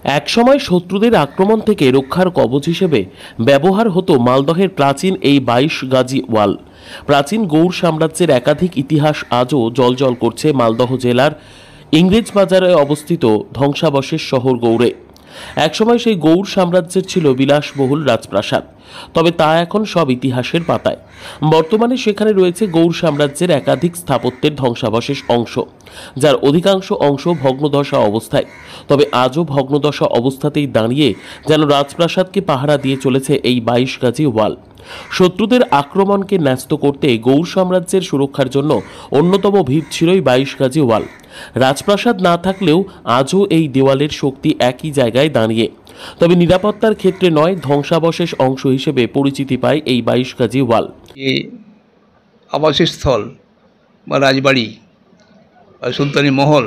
একসময় শত্রুদের আক্রমণ থেকে রক্ষার কবচ হিসেবে ব্যবহার হতো মালদহের প্রাচীন এই 22 গাজি ওয়াল। প্রাচীন গৌড় সাম্রাজ্যের একাধিক ইতিহাস আজও জ্বলজ্বল করছে মালদহ জেলার ইংরেজবাজারে অবস্থিত ধ্বংসাবশেষ শহর গৌড়ে। একসময় সেই গৌড় সাম্রাজ্যের ছিল বিলাসবহুল রাজপ্রাসাদ, তবে তা এখন সব ইতিহাসের পাতায়। বর্তমানে সেখানে রয়েছে গৌড় সাম্রাজ্যের একাধিক স্থাপত্যের ধ্বংসাবশেষ অংশ, যার অধিকাংশ অংশ ভগ্নদশা অবস্থায়। তবে আজও ভগ্নদশা অবস্থাতেই দাঁড়িয়ে যেন রাজপ্রাসাদকে পাহারা দিয়ে চলেছে এই 22 গাজি ওয়াল। শত্রুদের আক্রমণকে ন্যস্ত করতে গৌড় সাম্রাজ্যের সুরক্ষার জন্য অন্যতম ভিত ছিল এই 22 গাজি ওয়াল। রাজপ্রাসাদ না থাকলেও আজও এই দেওয়ালের শক্তি একই জায়গায় দাঁড়িয়ে। তবে নিরাপত্তার ক্ষেত্রে নয়, ধ্বংসাবশেষ অংশ হিসেবে পরিচিতি পায় এই 22 গাজি ওয়াল। এই আবাসস্থল বা রাজবাড়ি বা সুলতানি মহল,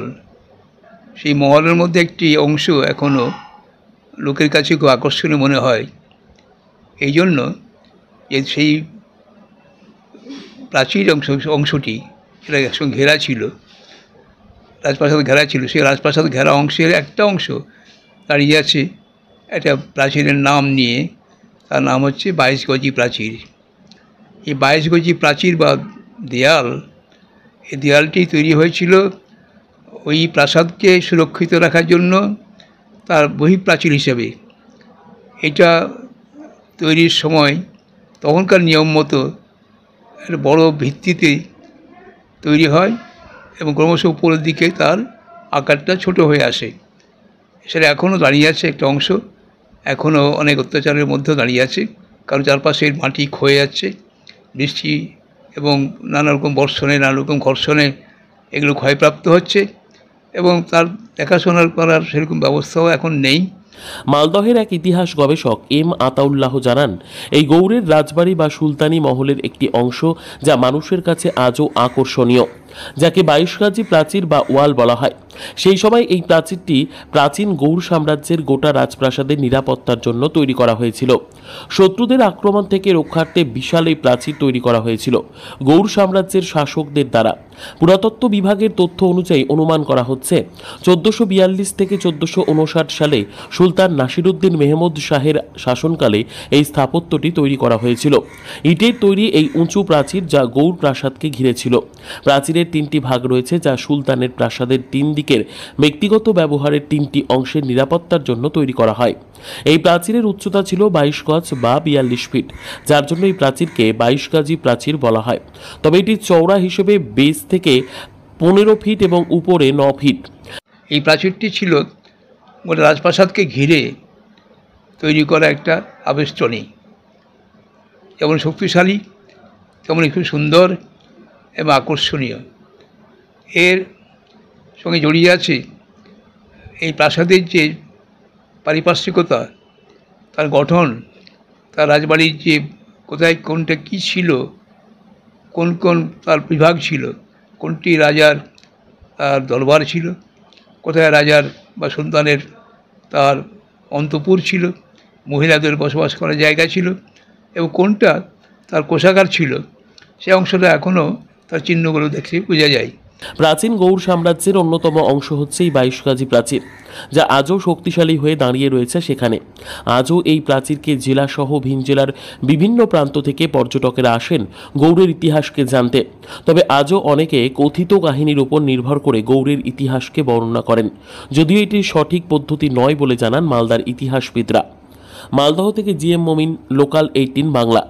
সেই মহলের মধ্যে একটি অংশ এখনও লোকের কাছে খুব আকর্ষণীয় মনে হয়। এই জন্য যে সেই প্রাচীর অংশটি সেটা একসঙ্গে ঘেরা ছিল, রাজপ্রাসাদ ঘেরা ছিল। সেই রাজপ্রাসাদ ঘেরা অংশের একটা অংশ দাঁড়িয়ে আছে একটা প্রাচীরের নাম নিয়ে। তার নাম হচ্ছে 22 গজি প্রাচীর। এই 22 গজি প্রাচীর বা দেয়াল, এই দেয়ালটি তৈরি হয়েছিল ওই প্রাসাদকে সুরক্ষিত রাখার জন্য, তার বহিঃপ্রাচীর হিসেবে। এটা তৈরির সময় তখনকার নিয়ম মতো একটা বড় ভিত্তিতে তৈরি হয় এবং ক্রমশ উপরের দিকে তার আকারটা ছোট হয়ে আসে। সেটা এখনও দাঁড়িয়ে আছে একটা অংশ, এখনও অনেক অত্যাচারের মধ্যে দাঁড়িয়ে আছে, কারণ চারপাশের মাটি ক্ষয়ে যাচ্ছে বৃষ্টি এবং নানা রকম বর্ষণে, নানা রকম ঘর্ষণে এগুলো ক্ষয়প্রাপ্ত হচ্ছে এবং তার দেখাশোনার করার সেরকম ব্যবস্থাও এখন নেই। মালদহের এক ইতিহাস গবেষক এম আতাউল্লাহ জানান, এই গৌড়ের রাজবাড়ি বা সুলতানি মহলের একটি অংশ যা মানুষের কাছে আজও আকর্ষণীয়, যাকে 22 গাজি প্রাচীর বা ওয়াল বলা হয়। সেই সময় এই প্রাচীরটি প্রাচীন গৌড় সাম্রাজ্যের গোটা রাজপ্রাসাদের নিরাপত্তার জন্য তৈরি করা হয়েছিল। শত্রুদের আক্রমণ থেকে রক্ষার্থে বিশাল এই প্রাচীর তৈরি করা হয়েছিল গৌড় সাম্রাজ্যের শাসকদের দ্বারা। পুরাতত্ত্ব বিভাগের তথ্য অনুযায়ী অনুমান করা হচ্ছে 1442 থেকে 1459 সালে সুলতান নাসিরউদ্দিন মেহমুদ শাহের শাসনকালে এই স্থাপত্যটি তৈরি করা হয়েছিল। ইটের তৈরি এই উঁচু প্রাচীর যা গৌড় প্রাসাদকে ঘিরেছিল। প্রাচীরের 3টি ভাগ রয়েছে, যা সুলতানের প্রাসাদের 3 দিকের ব্যক্তিগত ব্যবহারের 3টি অংশের নিরাপত্তার জন্য তৈরি করা হয়। এই প্রাচীরের উচ্চতা ছিল 22 গজ বা 42 ফিট, যার জন্য এই প্রাচীরকে 22 গাজি প্রাচীর বলা হয়। তবে এটি চওড়া হিসেবে বেস থেকে 15 ফিট এবং উপরে 9 ফিট। এই প্রাচীরটি ছিল গোটা রাজপ্রাসাদকে ঘিরে তৈরি করা একটা আবেষ্টনী, যেমন শক্তিশালী তেমন খুব সুন্দর এবং আকর্ষণীয়। এর সঙ্গে জড়িয়ে আছে এই প্রাসাদের যে পারিপার্শ্বিকতা, তার গঠন, তার রাজবাড়ির যে কোথায় কোনটা কী ছিল, কোন কোন তার বিভাগ ছিল, কোনটি রাজার তার দরবার ছিল, কোথায় রাজার বা সুলতানের তার অন্তঃপুর ছিল, মহিলাদের বসবাস করার জায়গা ছিল, এবং কোনটা তার কোষাগার ছিল, সে অংশটা এখনও তার চিহ্নগুলো দেখে বোঝা যায়। প্রাচীন গৌড় সাম্রাজ্যের অন্যতম অংশ হচ্ছে এই 22 গাজি প্রাচীর, যা আজও শক্তিশালী হয়ে দাঁড়িয়ে রয়েছে সেখানে। আজও এই প্রাচীরকে জেলাসহ ভিন জেলার বিভিন্ন প্রান্ত থেকে পর্যটকেরা আসেন গৌড়ের ইতিহাসকে জানতে। তবে আজও অনেকে কথিত কাহিনীর উপর নির্ভর করে গৌড়ের ইতিহাসকে বর্ণনা করেন, যদিও এটি সঠিক পদ্ধতি নয় বলে জানান মালদার ইতিহাসবিদরা। মালদহ থেকে জিএম মমিন, লোকাল 18 বাংলা।